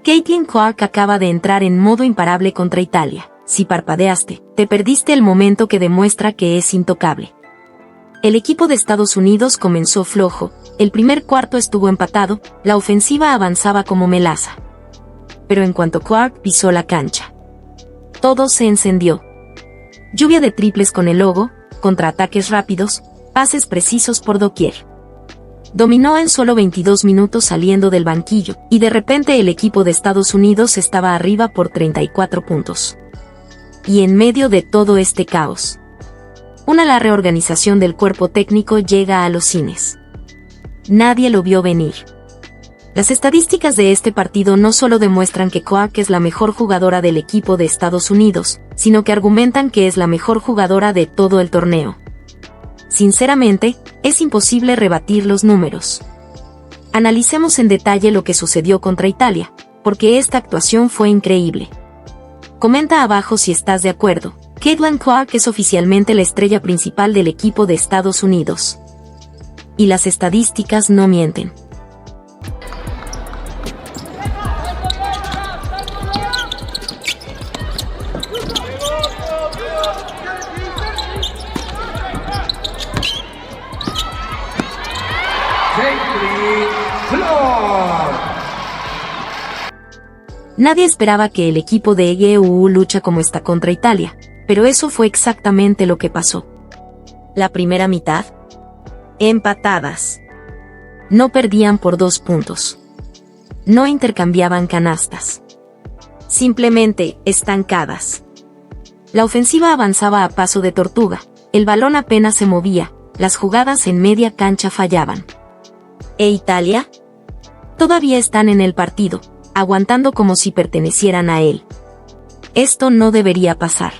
Caitlin Clark acaba de entrar en modo imparable contra Italia. Si parpadeaste, te perdiste el momento que demuestra que es intocable. El equipo de Estados Unidos comenzó flojo, el primer cuarto estuvo empatado, la ofensiva avanzaba como melaza. Pero en cuanto Clark pisó la cancha, todo se encendió. Lluvia de triples con el logo, contraataques rápidos, pases precisos por doquier. Dominó en solo 22 minutos saliendo del banquillo, y de repente el equipo de Estados Unidos estaba arriba por 34 puntos. Y en medio de todo este caos, una reorganización del cuerpo técnico llega a los cines. Nadie lo vio venir. Las estadísticas de este partido no solo demuestran que Clark es la mejor jugadora del equipo de Estados Unidos, sino que argumentan que es la mejor jugadora de todo el torneo. Sinceramente, es imposible rebatir los números. Analicemos en detalle lo que sucedió contra Italia, porque esta actuación fue increíble. Comenta abajo si estás de acuerdo. Caitlin Clark es oficialmente la estrella principal del equipo de Estados Unidos. Y las estadísticas no mienten. Nadie esperaba que el equipo de EUU lucha como está contra Italia, pero eso fue exactamente lo que pasó. La primera mitad, empatadas. No perdían por 2 puntos. No intercambiaban canastas. Simplemente, estancadas. La ofensiva avanzaba a paso de tortuga, el balón apenas se movía, las jugadas en media cancha fallaban. ¿E Italia? Todavía están en el partido, aguantando como si pertenecieran a él. Esto no debería pasar.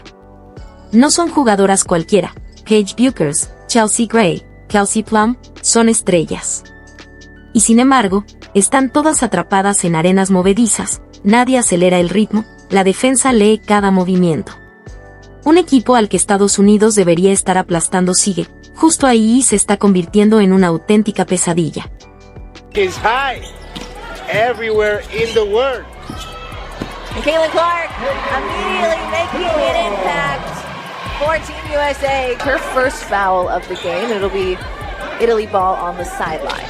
No son jugadoras cualquiera. Paige Bueckers, Chelsea Gray, Kelsey Plum, son estrellas. Y sin embargo, están todas atrapadas en arenas movedizas, nadie acelera el ritmo, la defensa lee cada movimiento. Un equipo al que Estados Unidos debería estar aplastando sigue, justo ahí se está convirtiendo en una auténtica pesadilla. Is high everywhere in the world. And Caitlin Clark immediately making an impact for Team USA. Her first foul of the game. It'll be Italy ball on the sideline.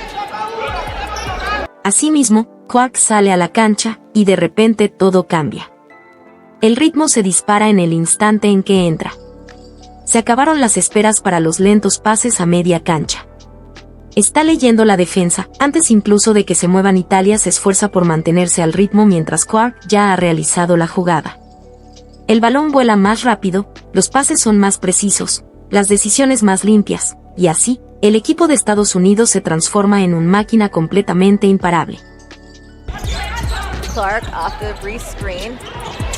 Asimismo, Clark sale a la cancha y de repente todo cambia. El ritmo se dispara en el instante en que entra. Se acabaron las esperas para los lentos pases a media cancha. Está leyendo la defensa, antes incluso de que se muevan. Italia se esfuerza por mantenerse al ritmo mientras Clark ya ha realizado la jugada. El balón vuela más rápido, los pases son más precisos, las decisiones más limpias, y así, el equipo de Estados Unidos se transforma en una máquina completamente imparable. Clark off the re-screen,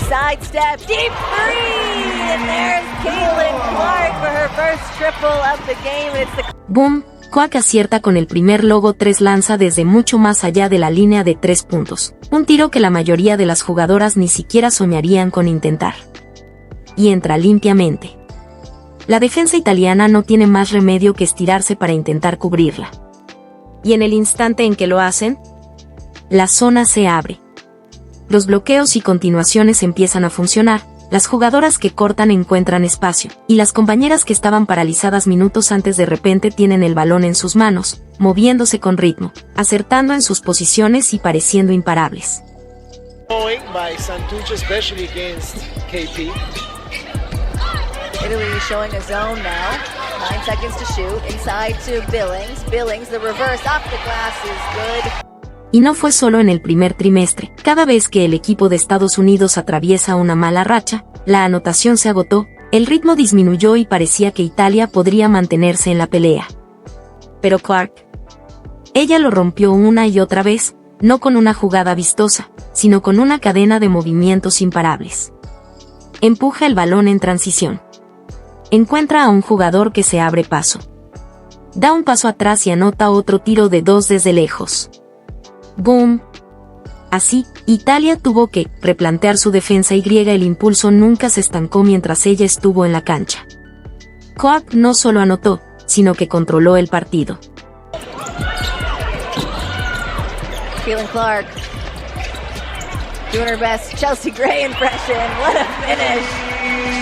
sidestep, deep three, and there's Caitlin Clark for her first triple of the game. It's the Boom. Clark acierta con el primer logo 3, lanza desde mucho más allá de la línea de 3 puntos, un tiro que la mayoría de las jugadoras ni siquiera soñarían con intentar. Y entra limpiamente. La defensa italiana no tiene más remedio que estirarse para intentar cubrirla. Y en el instante en que lo hacen, la zona se abre. Los bloqueos y continuaciones empiezan a funcionar. Las jugadoras que cortan encuentran espacio, y las compañeras que estaban paralizadas minutos antes de repente tienen el balón en sus manos, moviéndose con ritmo, acertando en sus posiciones y pareciendo imparables. By Santucci, especially against KP. Italy showing a zone now. 9 seconds to shoot. Inside to Billings. Billings, the reverse off the glass is good. Y no fue solo en el primer trimestre. Cada vez que el equipo de Estados Unidos atraviesa una mala racha, la anotación se agotó, el ritmo disminuyó y parecía que Italia podría mantenerse en la pelea. Pero Clark, ella lo rompió una y otra vez, no con una jugada vistosa, sino con una cadena de movimientos imparables. Empuja el balón en transición. Encuentra a un jugador que se abre paso. Da un paso atrás y anota otro tiro de 2 desde lejos. ¡Boom! Así, Italia tuvo que replantear su defensa y el impulso nunca se estancó mientras ella estuvo en la cancha. Clark no solo anotó, sino que controló el partido. Caitlin Clark Doing her best Chelsea Gray impression. What a finish.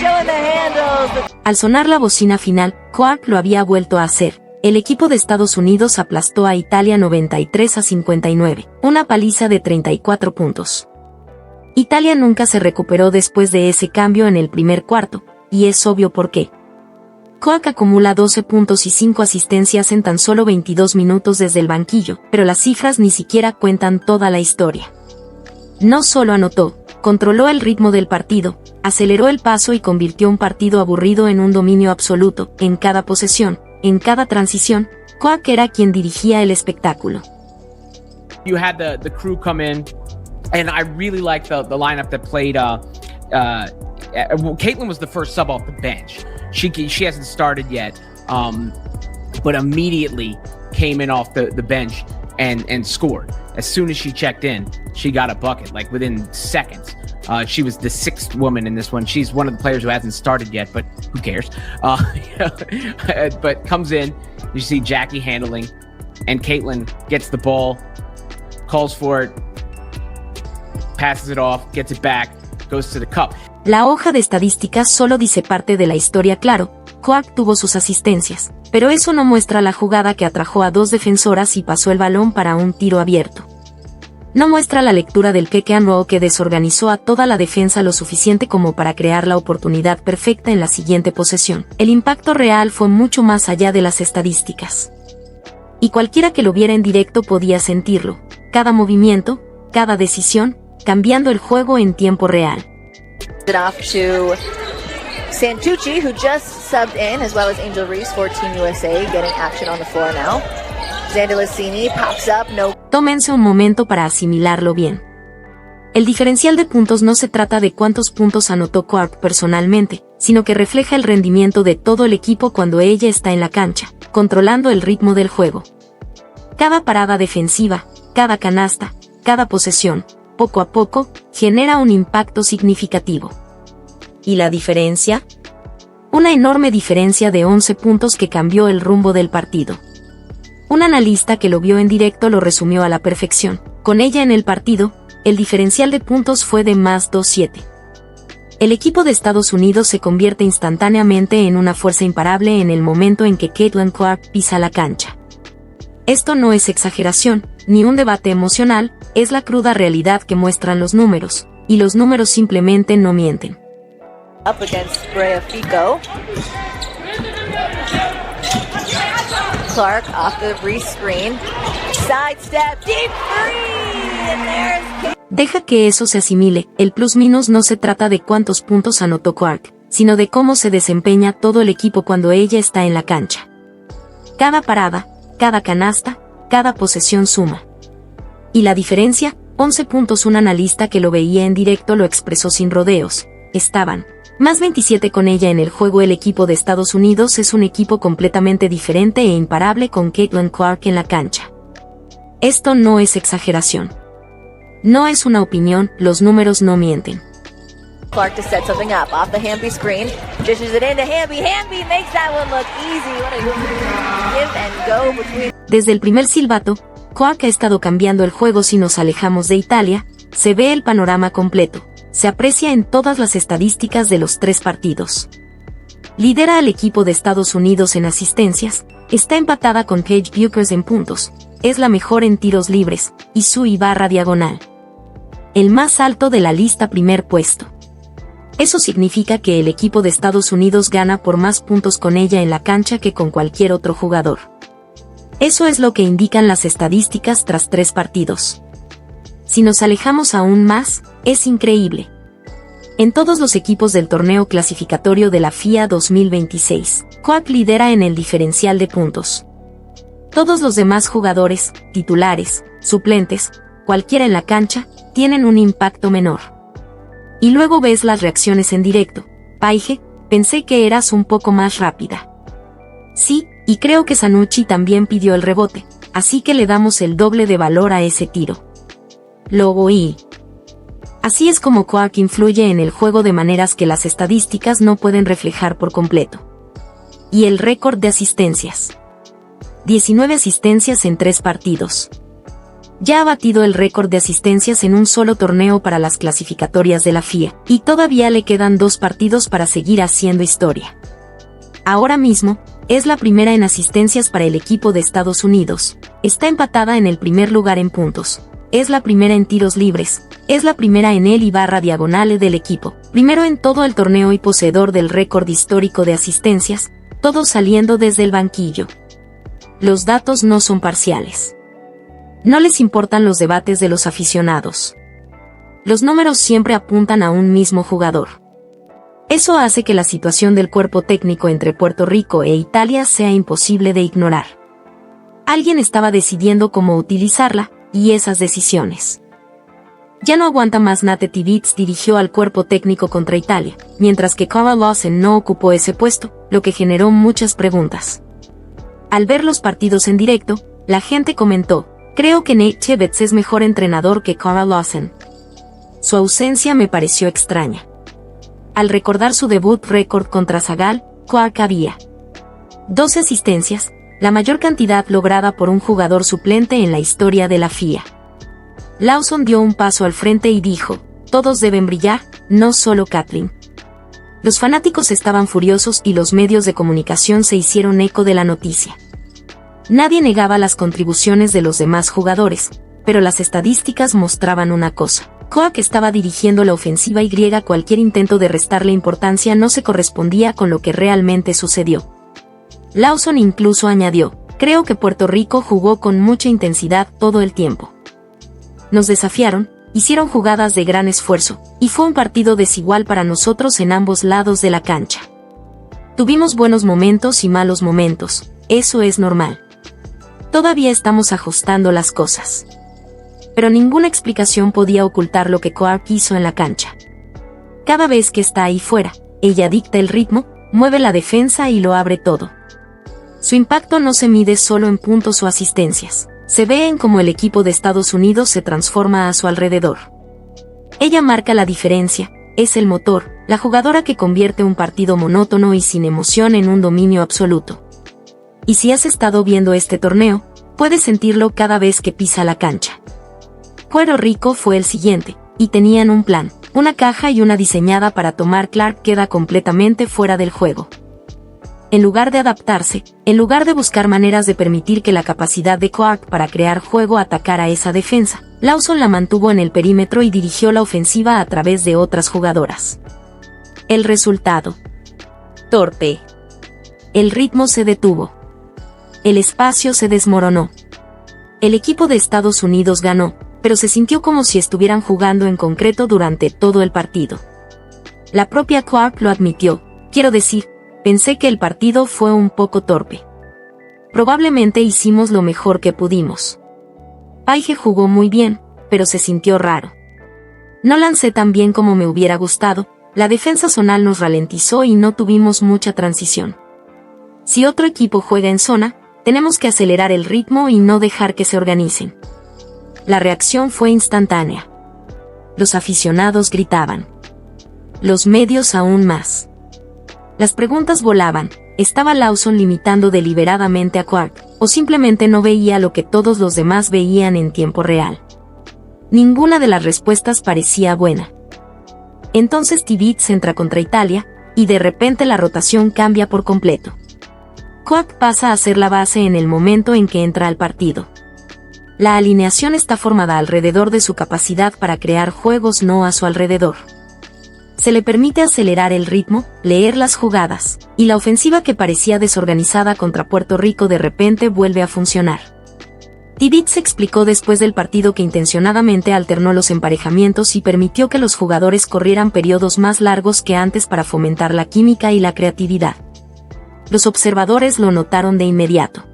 Showing the handles. Al sonar la bocina final, Clark lo había vuelto a hacer. El equipo de Estados Unidos aplastó a Italia 93-59, una paliza de 34 puntos. Italia nunca se recuperó después de ese cambio en el primer cuarto, y es obvio por qué. Clark acumula 12 puntos y 5 asistencias en tan solo 22 minutos desde el banquillo, pero las cifras ni siquiera cuentan toda la historia. No solo anotó, controló el ritmo del partido, aceleró el paso y convirtió un partido aburrido en un dominio absoluto. En cada posesión, en cada transición, Clark era quien dirigía el espectáculo. You had the crew come in, and I really liked the lineup that played. Caitlin was the first sub off the bench. She hasn't started yet, but immediately came in off the bench and scored. As soon as she checked in, she got a bucket, like within seconds. She was the sixth woman in this one. She's one of the players who hasn't started yet, but who cares? But comes in, you see Jackie handling, and Caitlin gets the ball, calls for it, passes it off, gets it back, goes to the cup. La hoja de estadísticas solo dice parte de la historia. Claro, Clark tuvo sus asistencias, pero eso no muestra la jugada que atrajo a 2 defensoras y pasó el balón para un tiro abierto. No muestra la lectura del pick and roll que desorganizó a toda la defensa lo suficiente como para crear la oportunidad perfecta en la siguiente posesión. El impacto real fue mucho más allá de las estadísticas. Y cualquiera que lo viera en directo podía sentirlo. Cada movimiento, cada decisión, cambiando el juego en tiempo real. Off to Santucci, who just subbed in, as well as Angel Reese for Team USA, getting action on the floor now. Xander Lacini pops up, no. Tómense un momento para asimilarlo bien. El diferencial de puntos no se trata de cuántos puntos anotó Clark personalmente, sino que refleja el rendimiento de todo el equipo cuando ella está en la cancha, controlando el ritmo del juego. Cada parada defensiva, cada canasta, cada posesión, poco a poco, genera un impacto significativo. ¿Y la diferencia? Una enorme diferencia de 11 puntos que cambió el rumbo del partido. Un analista que lo vio en directo lo resumió a la perfección. Con ella en el partido, el diferencial de puntos fue de más 2-7. El equipo de Estados Unidos se convierte instantáneamente en una fuerza imparable en el momento en que Caitlin Clark pisa la cancha. Esto no es exageración, ni un debate emocional, es la cruda realidad que muestran los números, y los números simplemente no mienten. Up against Brea Fico. Clark off the Reese screen. Sidestep, deep three, and there's... Deja que eso se asimile. El plus-minus no se trata de cuántos puntos anotó Clark, sino de cómo se desempeña todo el equipo cuando ella está en la cancha. Cada parada, cada canasta, cada posesión suma. ¿Y la diferencia? 11 puntos. Un analista que lo veía en directo lo expresó sin rodeos. Estaban más 27 con ella en el juego. El equipo de Estados Unidos es un equipo completamente diferente e imparable con Caitlin Clark en la cancha. Esto no es exageración. No es una opinión, los números no mienten. Clark to set something up off the Hamby screen. Dishes it into Hamby. Hamby makes that one look easy. What a give and go between. Desde el primer silbato, Clark ha estado cambiando el juego. Si nos alejamos de Italia, se ve el panorama completo. Se aprecia en todas las estadísticas de los 3 partidos. Lidera al equipo de Estados Unidos en asistencias, está empatada con Paige Bueckers en puntos, es la mejor en tiros libres, y su barra diagonal. El más alto de la lista, primer puesto. Eso significa que el equipo de Estados Unidos gana por más puntos con ella en la cancha que con cualquier otro jugador. Eso es lo que indican las estadísticas tras 3 partidos. Si nos alejamos aún más, es increíble. En todos los equipos del torneo clasificatorio de la FIA 2026, Clark lidera en el diferencial de puntos. Todos los demás jugadores, titulares, suplentes, cualquiera en la cancha, tienen un impacto menor. Y luego ves las reacciones en directo. Paige, pensé que eras un poco más rápida. Sí, y creo que Sanucci también pidió el rebote, así que le damos el doble de valor a ese tiro. Lo oí. Así es como Clark influye en el juego de maneras que las estadísticas no pueden reflejar por completo. Y el récord de asistencias. 19 asistencias en 3 partidos. ya ha batido el récord de asistencias en un solo torneo para las clasificatorias de la FIA, y todavía le quedan 2 partidos para seguir haciendo historia. Ahora mismo, es la primera en asistencias para el equipo de Estados Unidos, está empatada en el primer lugar en puntos, es la primera en tiros libres, es la primera en el /diagonal del equipo, primero en todo el torneo y poseedor del récord histórico de asistencias, todo saliendo desde el banquillo. Los datos no son parciales. No les importan los debates de los aficionados. Los números siempre apuntan a un mismo jugador. Eso hace que la situación del cuerpo técnico entre Puerto Rico e Italia sea imposible de ignorar. Alguien estaba decidiendo cómo utilizarla, y esas decisiones. Ya no aguanta más. Nate Tibbetts dirigió al cuerpo técnico contra Italia, mientras que Kyle Lawson no ocupó ese puesto, lo que generó muchas preguntas. Al ver los partidos en directo, la gente comentó: creo que Nate Tibbetts es mejor entrenador que Kyle Lawson. Su ausencia me pareció extraña. Al recordar su debut récord contra Zagal, Clark había 12 asistencias, la mayor cantidad lograda por un jugador suplente en la historia de la FIA. Lawson dio un paso al frente y dijo: todos deben brillar, no solo Kathleen. Los fanáticos estaban furiosos y los medios de comunicación se hicieron eco de la noticia. Nadie negaba las contribuciones de los demás jugadores, pero las estadísticas mostraban una cosa: Clark estaba dirigiendo la ofensiva y cualquier intento de restarle importancia no se correspondía con lo que realmente sucedió. Lawson incluso añadió: creo que Puerto Rico jugó con mucha intensidad todo el tiempo. Nos desafiaron, hicieron jugadas de gran esfuerzo, y fue un partido desigual para nosotros en ambos lados de la cancha. Tuvimos buenos momentos y malos momentos, eso es normal. Todavía estamos ajustando las cosas. Pero ninguna explicación podía ocultar lo que Clark hizo en la cancha. Cada vez que está ahí fuera, ella dicta el ritmo, mueve la defensa y lo abre todo. Su impacto no se mide solo en puntos o asistencias, se ve en cómo el equipo de Estados Unidos se transforma a su alrededor. Ella marca la diferencia, es el motor, la jugadora que convierte un partido monótono y sin emoción en un dominio absoluto. Y si has estado viendo este torneo, puedes sentirlo cada vez que pisa la cancha. Puerto Rico fue el siguiente, y tenían un plan, una caja y una diseñada para tomar. Clark queda completamente fuera del juego. En lugar de adaptarse, en lugar de buscar maneras de permitir que la capacidad de Clark para crear juego atacara esa defensa, Lawson la mantuvo en el perímetro y dirigió la ofensiva a través de otras jugadoras. El resultado: torpe. El ritmo se detuvo. El espacio se desmoronó. El equipo de Estados Unidos ganó, pero se sintió como si estuvieran jugando en concreto durante todo el partido. La propia Clark lo admitió: quiero decir, pensé que el partido fue un poco torpe. Probablemente hicimos lo mejor que pudimos. Paige jugó muy bien, pero se sintió raro. No lancé tan bien como me hubiera gustado, la defensa zonal nos ralentizó y no tuvimos mucha transición. Si otro equipo juega en zona, tenemos que acelerar el ritmo y no dejar que se organicen. La reacción fue instantánea. Los aficionados gritaban. Los medios aún más. Las preguntas volaban: ¿estaba Lawson limitando deliberadamente a Clark, o simplemente no veía lo que todos los demás veían en tiempo real? Ninguna de las respuestas parecía buena. Entonces Tibbetts entra contra Italia, y de repente la rotación cambia por completo. Clark pasa a ser la base en el momento en que entra al partido. La alineación está formada alrededor de su capacidad para crear juegos, no a su alrededor. Se le permite acelerar el ritmo, leer las jugadas, y la ofensiva que parecía desorganizada contra Puerto Rico de repente vuelve a funcionar. Tibbetts explicó después del partido que intencionadamente alternó los emparejamientos y permitió que los jugadores corrieran periodos más largos que antes para fomentar la química y la creatividad. Los observadores lo notaron de inmediato.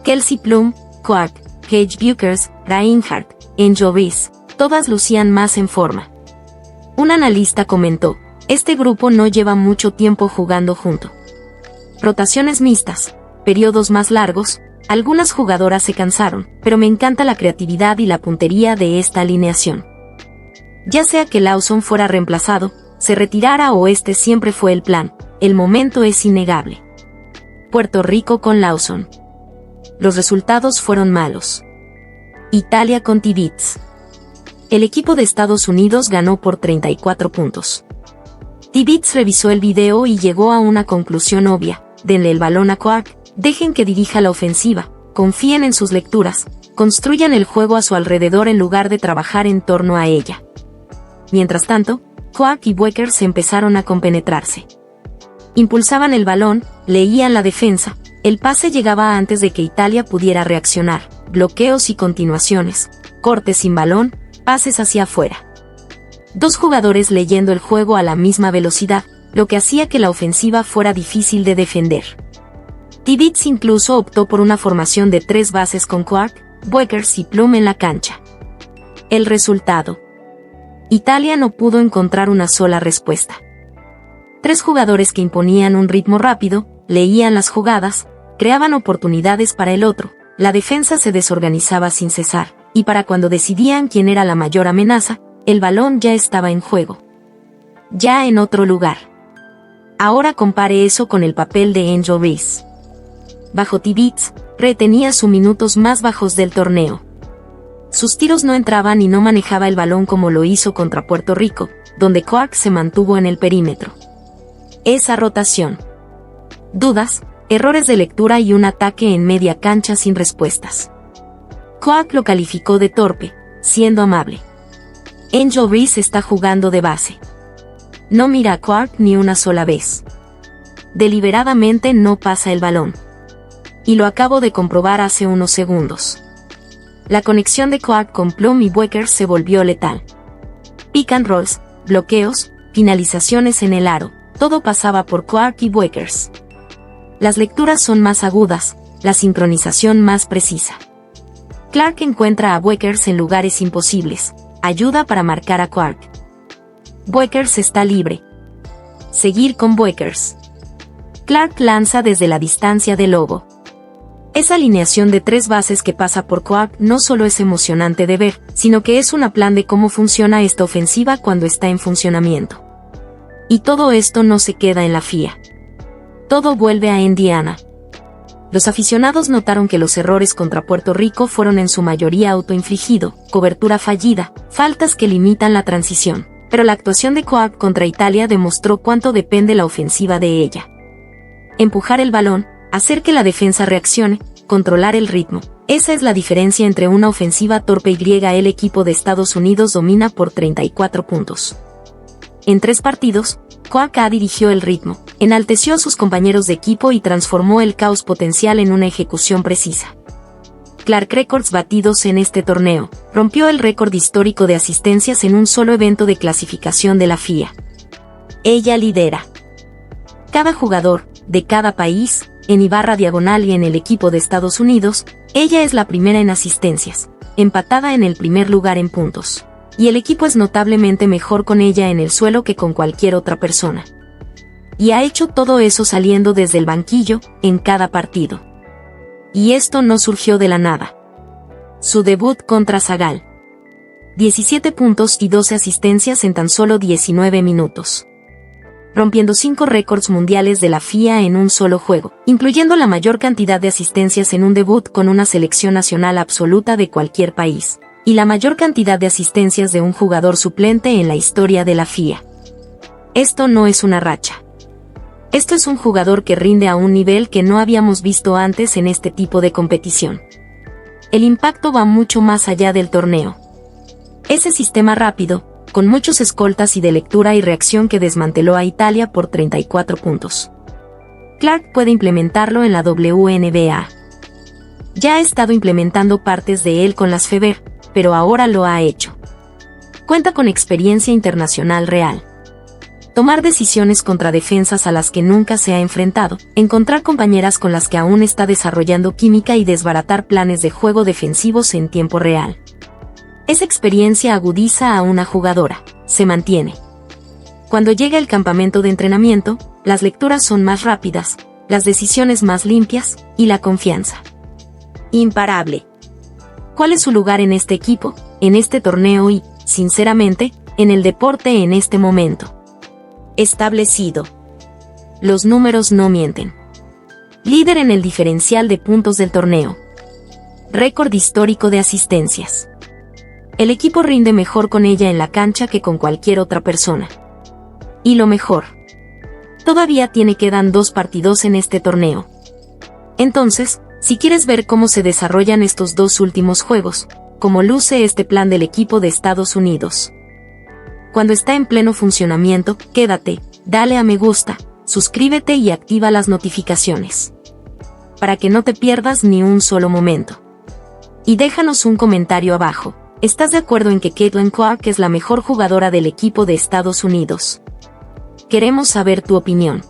Kelsey Plum, Clark, Paige Bueckers, Reinhardt, Angel Reese, todas lucían más en forma. Un analista comentó: este grupo no lleva mucho tiempo jugando junto. Rotaciones mixtas, periodos más largos, algunas jugadoras se cansaron, pero me encanta la creatividad y la puntería de esta alineación. Ya sea que Lawson fuera reemplazado, se retirara o este siempre fue el plan, el momento es innegable. Puerto Rico con Lawson. Los resultados fueron malos. Italia con Tibbetts. El equipo de Estados Unidos ganó por 34 puntos. Tibbetts revisó el video y llegó a una conclusión obvia: denle el balón a Clark, dejen que dirija la ofensiva, confíen en sus lecturas, construyan el juego a su alrededor en lugar de trabajar en torno a ella. Mientras tanto, Clark y Bueckers empezaron a compenetrarse. Impulsaban el balón, leían la defensa, el pase llegaba antes de que Italia pudiera reaccionar, bloqueos y continuaciones, cortes sin balón, pases hacia afuera. Dos jugadores leyendo el juego a la misma velocidad, lo que hacía que la ofensiva fuera difícil de defender. Tibbetts incluso optó por una formación de 3 bases con Clark, Bueckers y Plum en la cancha. El resultado: Italia no pudo encontrar una sola respuesta. 3 jugadores que imponían un ritmo rápido, leían las jugadas, creaban oportunidades para el otro, la defensa se desorganizaba sin cesar, y para cuando decidían quién era la mayor amenaza, el balón ya estaba en juego. Ya en otro lugar. Ahora compare eso con el papel de Angel Reese. Bajo Tibbetts, retenía sus minutos más bajos del torneo. Sus tiros no entraban y no manejaba el balón como lo hizo contra Puerto Rico, donde Clark se mantuvo en el perímetro. Esa rotación. Dudas, errores de lectura y un ataque en media cancha sin respuestas. Clark lo calificó de torpe, siendo amable. Angel Reese está jugando de base. No mira a Clark ni una sola vez. Deliberadamente no pasa el balón. Y lo acabo de comprobar hace unos segundos. La conexión de Clark con Plum y Bueckers se volvió letal. Pick and rolls, bloqueos, finalizaciones en el aro, todo pasaba por Clark y Bueckers. Las lecturas son más agudas, la sincronización más precisa. Clark encuentra a Bueckers en lugares imposibles, ayuda para marcar a Clark. Bueckers está libre. Seguir con Bueckers. Clark lanza desde la distancia del logo. Esa alineación de 3 bases que pasa por Clark no solo es emocionante de ver, sino que es un plan de cómo funciona esta ofensiva cuando está en funcionamiento. Y todo esto no se queda en la FIA. Todo vuelve a Indiana. Los aficionados notaron que los errores contra Puerto Rico fueron en su mayoría autoinfligido, cobertura fallida, faltas que limitan la transición, pero la actuación de Clark contra Italia demostró cuánto depende la ofensiva de ella. Empujar el balón, hacer que la defensa reaccione, controlar el ritmo. Esa es la diferencia entre una ofensiva torpe y el equipo de Estados Unidos domina por 34 puntos. En 3 partidos, Clark dirigió el ritmo, enalteció a sus compañeros de equipo y transformó el caos potencial en una ejecución precisa. Clark récords batidos en este torneo, rompió el récord histórico de asistencias en un solo evento de clasificación de la FIA. Ella lidera. Cada jugador, de cada país, en /diagonal y en el equipo de Estados Unidos, ella es la primera en asistencias, empatada en el primer lugar en puntos. Y el equipo es notablemente mejor con ella en el suelo que con cualquier otra persona. Y ha hecho todo eso saliendo desde el banquillo, en cada partido. Y esto no surgió de la nada. Su debut contra Zagal. 17 puntos y 12 asistencias en tan solo 19 minutos. Rompiendo 5 récords mundiales de la FIA en un solo juego, incluyendo la mayor cantidad de asistencias en un debut con una selección nacional absoluta de cualquier país, y la mayor cantidad de asistencias de un jugador suplente en la historia de la FIA. Esto no es una racha. Esto es un jugador que rinde a un nivel que no habíamos visto antes en este tipo de competición. El impacto va mucho más allá del torneo. Ese sistema rápido, con muchos escoltas y de lectura y reacción que desmanteló a Italia por 34 puntos. Clark puede implementarlo en la WNBA. Ya ha estado implementando partes de él con las Fever, pero ahora lo ha hecho. Cuenta con experiencia internacional real. Tomar decisiones contra defensas a las que nunca se ha enfrentado, encontrar compañeras con las que aún está desarrollando química y desbaratar planes de juego defensivos en tiempo real. Esa experiencia agudiza a una jugadora, se mantiene. Cuando llega el campamento de entrenamiento, las lecturas son más rápidas, las decisiones más limpias, y la confianza. Imparable. ¿Cuál es su lugar en este equipo, en este torneo y, sinceramente, en el deporte en este momento? Establecido. Los números no mienten. Líder en el diferencial de puntos del torneo. récord histórico de asistencias. El equipo rinde mejor con ella en la cancha que con cualquier otra persona. Y lo mejor, todavía quedan 2 partidos en este torneo. Entonces, si quieres ver cómo se desarrollan estos 2 últimos juegos, cómo luce este plan del equipo de Estados Unidos. Cuando está en pleno funcionamiento, quédate, dale a me gusta, suscríbete y activa las notificaciones, para que no te pierdas ni un solo momento. Y déjanos un comentario abajo. ¿Estás de acuerdo en que Caitlin Clark es la mejor jugadora del equipo de Estados Unidos? Queremos saber tu opinión.